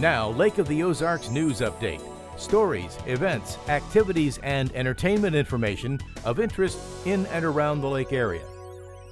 Now, Lake of the Ozarks News Update. Stories, events, activities, and entertainment information of interest in and around the lake area.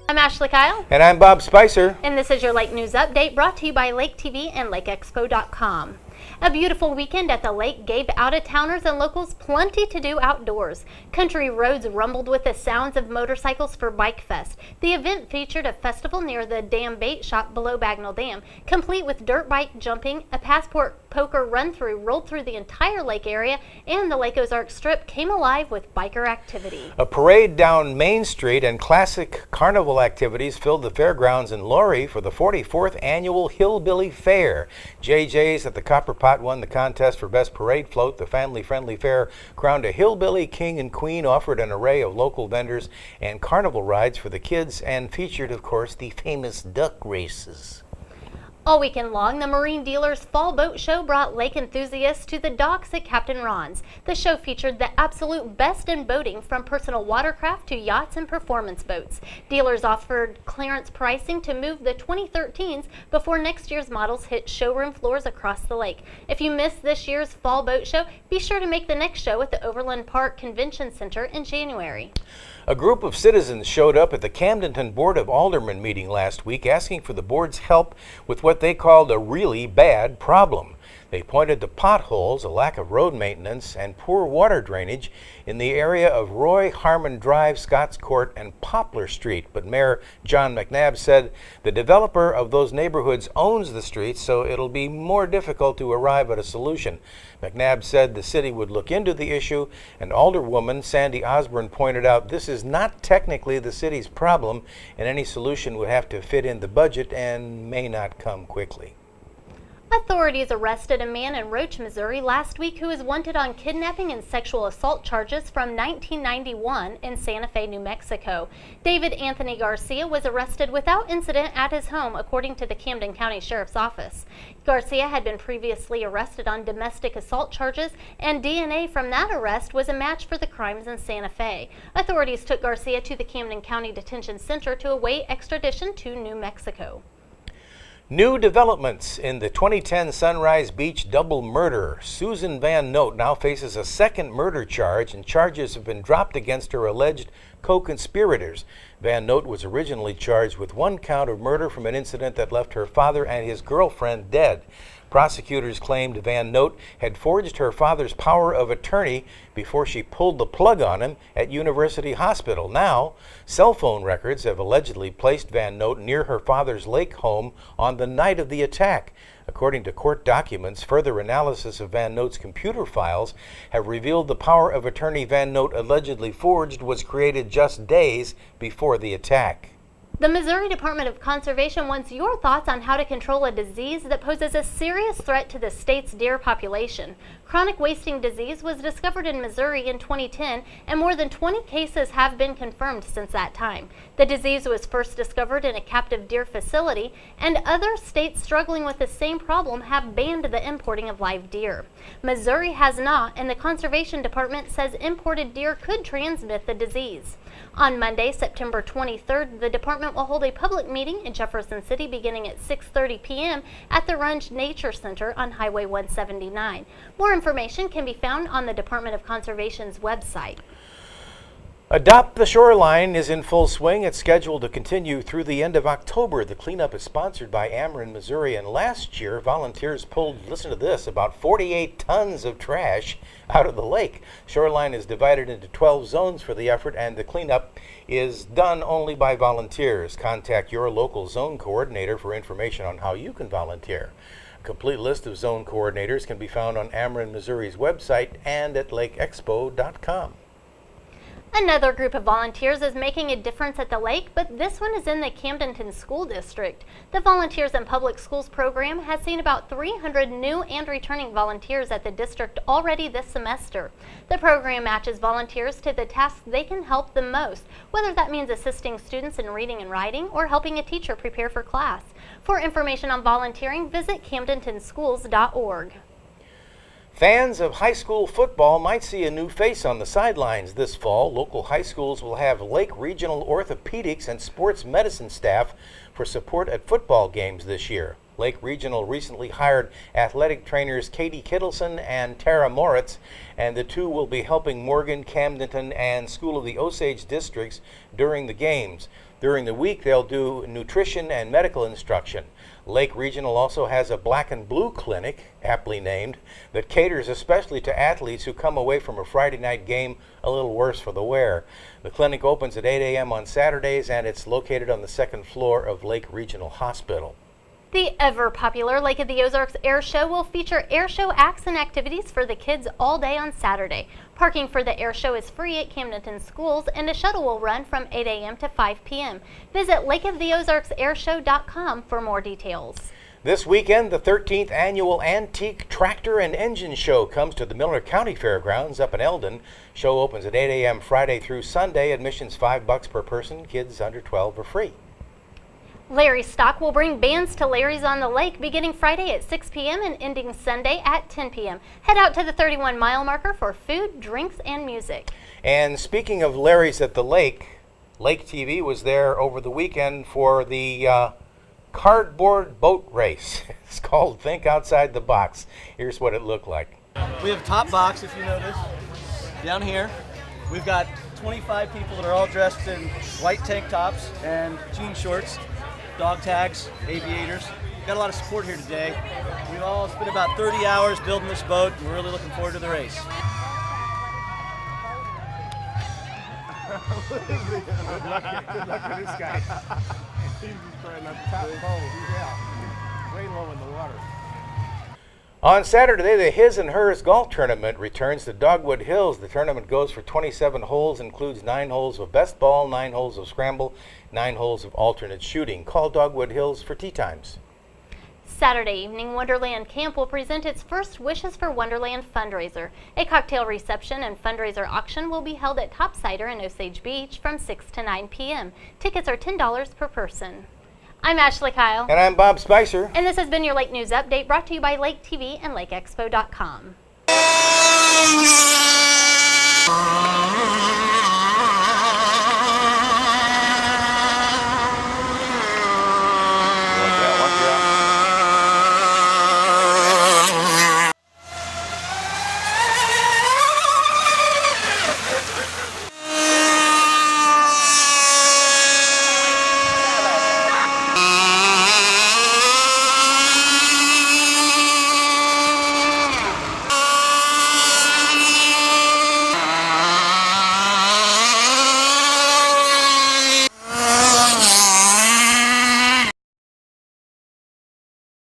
I'm Ashley Kyle. And I'm Bob Spicer. And this is your Lake News Update brought to you by Lake TV and LakeExpo.com. A beautiful weekend at the lake gave out-of-towners and locals plenty to do outdoors. Country roads rumbled with the sounds of motorcycles for Bike Fest. The event featured a festival near the Dam Bait Shop below Bagnell Dam, complete with dirt bike jumping. A passport poker run-through rolled through the entire lake area, and the Lake Ozarks Strip came alive with biker activity. A parade down Main Street and classic carnival activities filled the fairgrounds in Laurie for the 44th annual Hillbilly Fair. JJ's at the Copper Pot won the contest for Best Parade Float. The family-friendly fair crowned a Hillbilly King and Queen, offered an array of local vendors and carnival rides for the kids, and featured, of course, the famous duck races. All weekend long, the Marine Dealers Fall Boat Show brought lake enthusiasts to the docks at Captain Ron's. The show featured the absolute best in boating, from personal watercraft to yachts and performance boats. Dealers offered clearance pricing to move the 2013s before next year's models hit showroom floors across the lake. If you missed this year's Fall Boat Show, be sure to make the next show at the Overland Park Convention Center in January. A group of citizens showed up at the Camdenton Board of Aldermen meeting last week, asking for the board's help with what they called a really bad problem. They pointed to potholes, a lack of road maintenance, and poor water drainage in the area of Roy Harmon Drive, Scotts Court, and Poplar Street. But Mayor John McNabb said the developer of those neighborhoods owns the streets, so it'll be more difficult to arrive at a solution. McNabb said the city would look into the issue, and Alderwoman Sandy Osborne pointed out this is not technically the city's problem, and any solution would have to fit in the budget and may not come quickly. Authorities arrested a man in Roach, Missouri last week who is wanted on kidnapping and sexual assault charges from 1991 in Santa Fe, New Mexico. David Anthony Garcia was arrested without incident at his home, according to the Camden County Sheriff's Office. Garcia had been previously arrested on domestic assault charges, and DNA from that arrest was a match for the crimes in Santa Fe. Authorities took Garcia to the Camden County Detention Center to await extradition to New Mexico. New developments in the 2010 Sunrise Beach double murder. Susan Van Note now faces a second murder charge, and charges have been dropped against her alleged co-conspirators. Van Note was originally charged with one count of murder from an incident that left her father and his girlfriend dead. Prosecutors claimed Van Note had forged her father's power of attorney before she pulled the plug on him at University Hospital. Now, cell phone records have allegedly placed Van Note near her father's lake home on the night of the attack. According to court documents, further analysis of Van Note's computer files have revealed the power of attorney Van Note allegedly forged was created just days before the attack. The Missouri Department of Conservation wants your thoughts on how to control a disease that poses a serious threat to the state's deer population. Chronic wasting disease was discovered in Missouri in 2010, and more than 20 cases have been confirmed since that time. The disease was first discovered in a captive deer facility, and other states struggling with the same problem have banned the importing of live deer. Missouri has not, and the Conservation Department says imported deer could transmit the disease. On Monday, September 23rd, the department will hold a public meeting in Jefferson City beginning at 6:30 p.m. at the Runge Nature Center on Highway 179. More information can be found on the Department of Conservation's website. Adopt the Shoreline is in full swing. It's scheduled to continue through the end of October. The cleanup is sponsored by Ameren, Missouri, and last year volunteers pulled, listen to this, about 48 tons of trash out of the lake. Shoreline is divided into 12 zones for the effort, and the cleanup is done only by volunteers. Contact your local zone coordinator for information on how you can volunteer. A complete list of zone coordinators can be found on Ameren, Missouri's website and at LakeExpo.com. Another group of volunteers is making a difference at the lake, but this one is in the Camdenton School District. The Volunteers in Public Schools program has seen about 300 new and returning volunteers at the district already this semester. The program matches volunteers to the tasks they can help the most, whether that means assisting students in reading and writing or helping a teacher prepare for class. For information on volunteering, visit camdentonschools.org. Fans of high school football might see a new face on the sidelines this fall. Local high schools will have Lake Regional orthopedics and sports medicine staff for support at football games this year. Lake Regional recently hired athletic trainers Katie Kittleson and Tara Moritz, and the two will be helping Morgan, Camdenton, and School of the Osage districts during the games. During the week, they'll do nutrition and medical instruction. Lake Regional also has a black and blue clinic, aptly named, that caters especially to athletes who come away from a Friday night game a little worse for the wear. The clinic opens at 8 a.m. on Saturdays, and it's located on the second floor of Lake Regional Hospital. The ever-popular Lake of the Ozarks Air Show will feature air show acts and activities for the kids all day on Saturday. Parking for the air show is free at Camdenton schools, and a shuttle will run from 8 a.m. to 5 p.m. Visit lakeoftheozarksairshow.com for more details. This weekend, the 13th annual Antique Tractor and Engine Show comes to the Miller County Fairgrounds up in Eldon. Show opens at 8 a.m. Friday through Sunday. Admission's $5 per person. Kids under 12 are free. Larry Stock will bring bands to Larry's on the Lake beginning Friday at 6 p.m. and ending Sunday at 10 p.m. Head out to the 31-mile marker for food, drinks, and music. And speaking of Larry's at the Lake, Lake TV was there over the weekend for the cardboard boat race. It's called Think Outside the Box. Here's what it looked like. We have top box, if you notice, down here. We've got 25 people that are all dressed in white tank tops and jean shorts, dog tags, aviators. Got a lot of support here today. We've all spent about 30 hours building this boat, and we're really looking forward to the race. Good luck to this guy. He's trying not to top boat. Yeah, way low in the water. On Saturday, the His and Hers Golf Tournament returns to Dogwood Hills. The tournament goes for 27 holes, includes 9 holes of best ball, 9 holes of scramble, 9 holes of alternate shooting. Call Dogwood Hills for tee times. Saturday evening, Wonderland Camp will present its first Wishes for Wonderland fundraiser. A cocktail reception and fundraiser auction will be held at Top Cider in Osage Beach from 6 to 9 p.m. Tickets are $10 per person. I'm Ashley Kyle. And I'm Bob Spicer. And this has been your Lake News Update, brought to you by Lake TV and LakeExpo.com.